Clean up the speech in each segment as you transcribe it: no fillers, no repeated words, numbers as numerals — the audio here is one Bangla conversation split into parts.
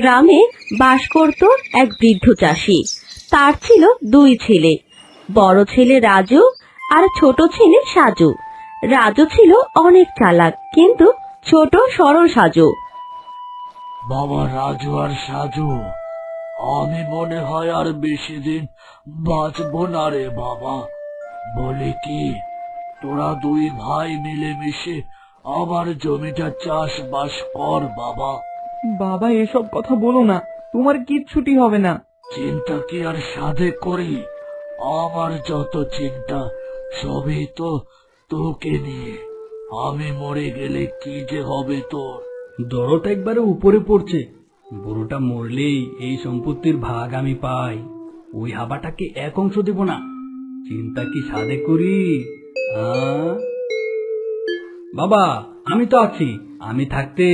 গ্রামে বাস করত এক বৃদ্ধ চাষি। তার ছিল দুই ছেলে, বড় ছেলে রাজু আর ছোট ছেলে সাজু। রাজু ছিল অনেক চালাক, কিন্তু ছোট সরল সাজু। বাবা রাজু আর সাজু, আমি মনে হয় আর বেশি দিন বাঁচবো না রে বাবা। বলে কি, তোরা দুই ভাই মিলেমিশে আমার জমিটা চাষবাস কর বাবা। বাবা এসব কথা বলো না, তোমার কিচ্ছুটি হবে না। চিন্তা কি আর সাধে করি, আমার যত চিন্তা সবই তো তোকে নিয়ে। আমি মরে গেলে কি যে হবে তোর। দরটা একবারে উপরে পড়ছে। বুড়োটা মরলেই এই সম্পত্তির ভাগ আমি পাই। ওই হাবাটাকে এক অংশ দেব না। চিন্তা কি সাধে করি? বাবা, আমি তো আছি। আমি থাকতে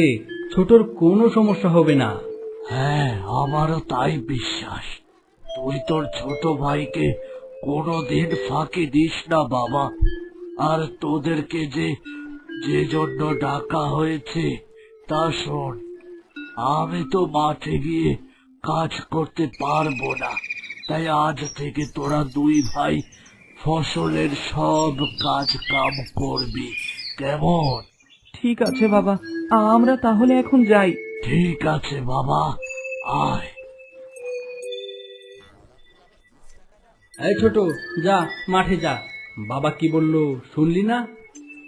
ছোটর কোনো সমস্যা হবে না। হ্যাঁ, আমারও তাই বিশ্বাস। তুই তোর ছোট ভাইকে কোনোদিন ফাঁকি দিস না বাবা। আর তোদেরকে যে জন্য ডাকা হয়েছে তা শোন। আমি তো মাঠে গিয়ে কাজ করতে পারবো না, তাই আজ থেকে তোরা দুই ভাই ফসলের সব কাজ কাম করবি, কেমন? ঠিক আছে বাবা, আমরা তাহলে এখন যাই। ঠিক আছে বাবা, আয়। এই ছোট, যা মাঠে যা। বাবা কি বললো শুনলি না?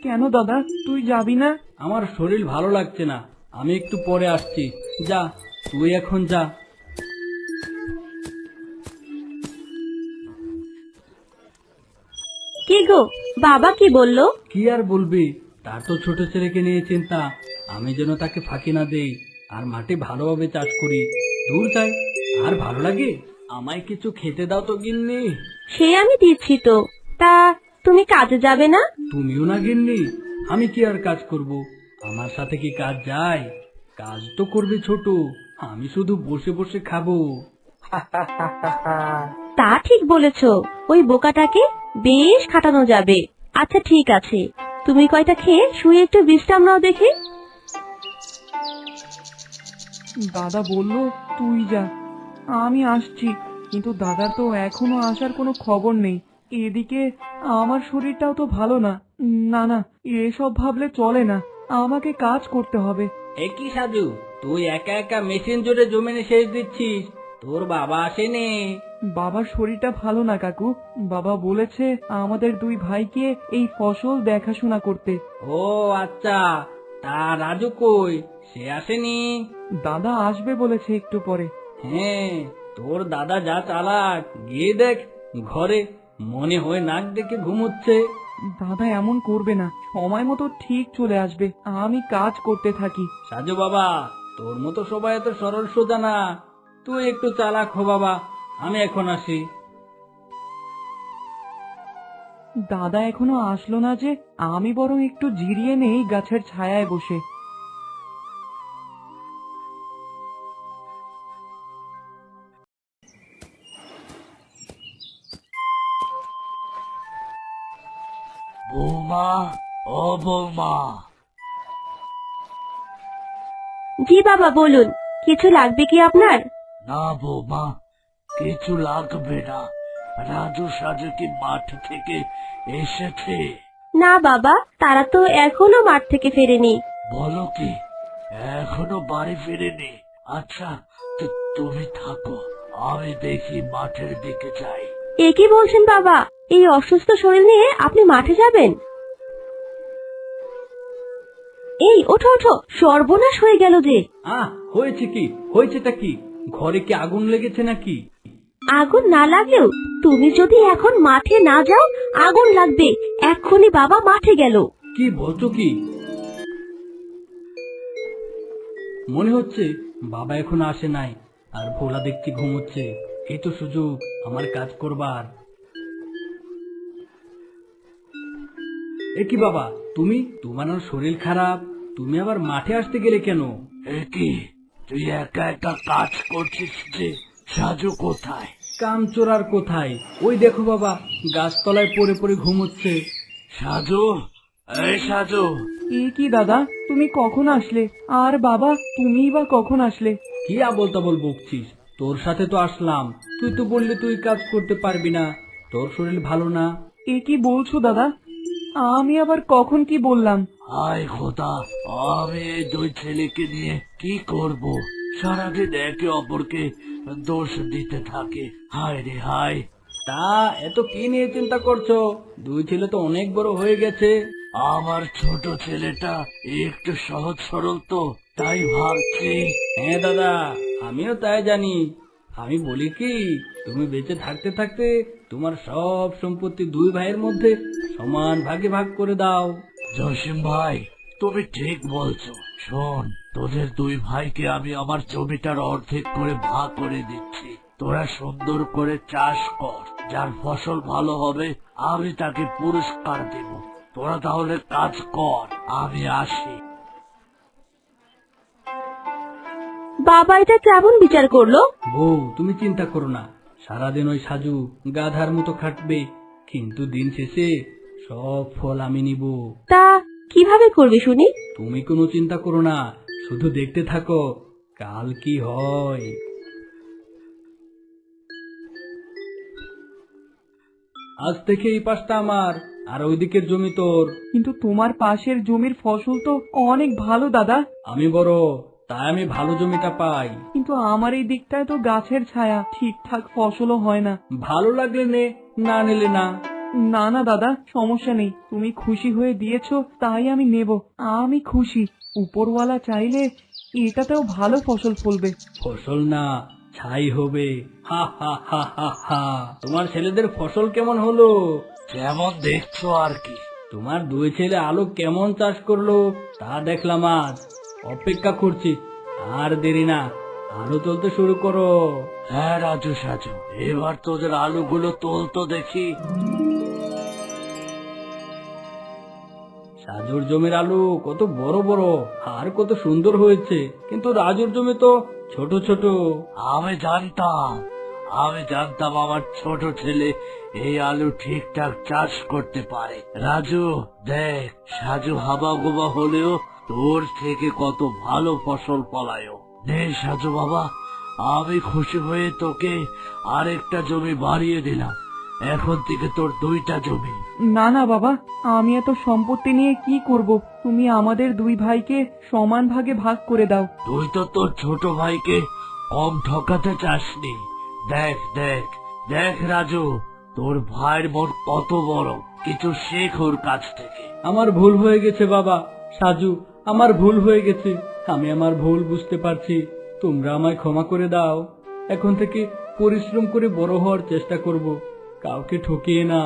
কেন দাদা, তুই যাবি না? আমার শরীর ভালো লাগছে না, আমি একটু পরে আসছি। যা, তুই এখন যা। কি গো, বাবা কি বললো? কি আর বলবি, তার তো ছোট ছেলেকে নিয়ে চিন্তা। আমি যেন তাকে ফাঁকি না দেই আর মাটি ভালোভাবে চাষ করি। দূর যাই, আর ভালো লাগে? আমায় কিছু খেতে দাও তো গিন্নি। সে আমি দিচ্ছি তো। তা তুমি কাজে যাবে না? তুমিও না গিন্নি, আমি কি আর কাজ করব? আমার সাথে কি কাজ যায়? কাজ তো করবে ছোট, আমি শুধু বসে বসে খাবো। তা ঠিক বলেছো, ওই বোকাটাকে বেশ খাটানো যাবে। আচ্ছা ঠিক আছে, তুমি কয়টা খেয়ে শুয়ে একটু বিশ্রাম নাও দেখি। দাদা বলল তুই যা, আমি আসছি। কিন্তু দাদার তো এখনো আসার কোনো খবর নেই। এদিকে আমার শরীরটাও তো ভালো না। না না, এসব ভাবলে চলে না, আমাকে কাজ করতে হবে। একই সাজু, তুই একা একা মেশিন জোরে জমিনে সেচ দিচ্ছিস, তোর বাবা আসেনি। বাবার শরীরটা ভালো না কাকু। বাবা বলেছে আমাদের দুই ভাইকে এই ফসল দেখাশোনা করতে। ও আচ্ছা, তা রাজু কই? সে আসেনি? দাদা আসবে বলেছে একটু পরে। হ্যাঁ, তোর দাদা যা চালাক, গিয়ে দেখ ঘরে, মনে হয় নাক ডেকে ঘুমোচ্ছে। দাদা এমন করবে না, সময় মতো ঠিক চলে আসবে। আমি কাজ করতে থাকি। সাজু বাবা, তোর মতো সবাই এত সরল সোজা না, তুই একটু চালাক হো বাবা। আমি এখন আসি। দাদা এখনো আসলো না যে, আমি বরং একটু জিরিয়ে নেই গাছের ছায়ায় বসে। বৌমা, ও বৌমা। জি বাবা বলুন, কিছু লাগবে কি আপনার? না বৌমা, কিছু লাগবে না। রাজু সাজু কি মাঠ থেকে এসেছে? না বাবা, তারা তো এখনো মাঠ থেকে ফেরেনি। বলো কি, এখনো বাড়ি ফিরেনি? আচ্ছা, তুমি থাকো, আমি দেখি মাঠের দিকে যাই। এ কি বলছেন বাবা, এই অসুস্থ শরীর নিয়ে আপনি মাঠে যাবেন? এই ওঠো ওঠো, সর্বনাশ হয়ে গেল যে। হয়েছে কি? হয়েছেটা কি? ঘরে কি আগুন লেগেছে নাকি? আগুন না লাগলেও তুমি যদি এখন মাঠে না যাও, আগুন লাগবে। এক্ষুনি বাবা মাঠে গেল। কি বলছো কি? মনে হচ্ছে বাবা এখন আসে নাই, আর ভোলা দেখছি ঘুমোচ্ছে। এই তো সুযোগ আমার কাজ করবার। এ কি বাবা, তুমি? তোমার না শরীর খারাপ, তুমি আবার মাঠে আসতে গেলে কেন? এ কি, তুই একা একা কাজ করছিস যে? সাজু কোথায়? কামচোরার কোথায়? ওই দেখো বাবা, গাছতলায় পড়ে পড়ে ঘুমোচ্ছে। সাজু, এই সাজু। এ কি দাদা, তুমি কখন আসলে? আর বাবা, তুমিই বা কখন আসলে? কি আবোল তাবোল বকছিস? তোর সাথে তো আসলাম, তুই তো বললি তুই কাজ করতে পারবি না, তোর শরীর ভালো না। এ কি বলছো দাদা? আমি আবার কখন কি বললাম? হায় খোদা, আমি এই দুই ছেলেকে নিয়ে কি করব? সারাদিন একে অপরকে দোষ দিতে থাকে। হায় রে হায়। তা এত কি নিয়ে চিন্তা করছো? দুই ছেলে তো অনেক বড় হয়ে গেছে। আমার ছোট ছেলেটা একটু সহজ সরল তো, তাই ভাবছি। হ্যাঁ দাদা, আমিও তাই জানি। আমি বলি কি, তুমি বেঁচে থাকতে থাকতে তোমার সব সম্পত্তি দুই ভাইয়ের মধ্যে সমান ভাগে ভাগ করে দাও। জসিম ভাই, তুমি ঠিক বলছো। শোন, তোদের দুই ভাইকে আমি আমার জমিটার অর্ধেক করে ভাগ করে দিচ্ছি। তোরা সুন্দর করে চাষ কর, যার ফসল ভালো হবে আমি তাকে পুরস্কার দেব। তোরা তাহলে কাজ কর, আমি আসি। বাবা এটা কেমন বিচার করলো? বউ, তুমি চিন্তা করো না, সারাদিন ওই সাজু গাধার মতো খাটবে, কিন্তু দিন শেষে সব ফল আমি নিব। তা কিভাবে করবে শুনি? তুমি কোনো চিন্তা করো না, শুধু দেখতে থাকো কাল কি হয়। আজ থেকে এই পাশটা আমার, আর ওইদিকের জমি তোর। কিন্তু তোমার পাশের জমির ফসল তো অনেক ভালো দাদা। আমি বড়, তাই আমি ভালো জমিটা পাই। কিন্তু আমার এই দিকটায় তো গাছের ছায়া, ঠিকঠাক ফসলও হয় না। ভালো লাগলে নে, না নিলে না। না না দাদা, সমস্যা নেই, তুমি খুশি হয়ে দিয়েছো তাই আমি নেব। আমি খুশি। উপরওয়ালা চাইলে এটাতেও ভালো ফসল ফলবে। ফসল না, ছাই হবে। হা হা হা হা হা। তোমার ছেলেদের ফসল কেমন হলো? যেমন দেখছো আর কি। তোমার দুই ছেলে আলু কেমন চাষ করলো তা দেখলাম আজ। অপেক্ষা করছি, আর দেরি না, আলু তুলতে শুরু করো। হ্যাঁ রাজু সাজু, এবার তোদের আলুগুলো তোলতো দেখি। সাজুর জমির আলু কত বড় বড় আর কত সুন্দর হয়েছে, কিন্তু রাজুর জমি তো ছোট ছোট। আমি জানতাম আমার ছোট ছেলে এই আলু ঠিকঠাক চাষ করতে পারে। রাজু দেখ, সাজু হাবা গোবা হলেও তোর থেকে কত ভালো ফসল ফলায়ও। নে সাজু বাবা, আমি খুশি হয়ে তোকে আরেকটা জমি বাড়িয়ে দিলাম। এখন থেকে তোর দুইটা জমি। না না বাবা, আমি এত সম্পত্তি নিয়ে কি করব? তুমি আমাদের দুই ভাইকে সমান ভাগে ভাগ করে দাও। তুই তো তোর ছোট ভাইকে কম ঠকাতে চাসনি। দেখ দেখ দেখ রাজু, তোর ভাইয়ের মন কত বড়, কিছু শেখ ওর কাছ থেকে। আমার ভুল হয়ে গেছে বাবা, সাজু, আমার ভুল হয়ে গেছে। আমি আমার ভুল বুঝতে পারছি, তোমরা আমায় ক্ষমা করে দাও। এখন থেকে পরিশ্রম করে বড় হওয়ার চেষ্টা করব, কাউকে ঠকিয়ে না।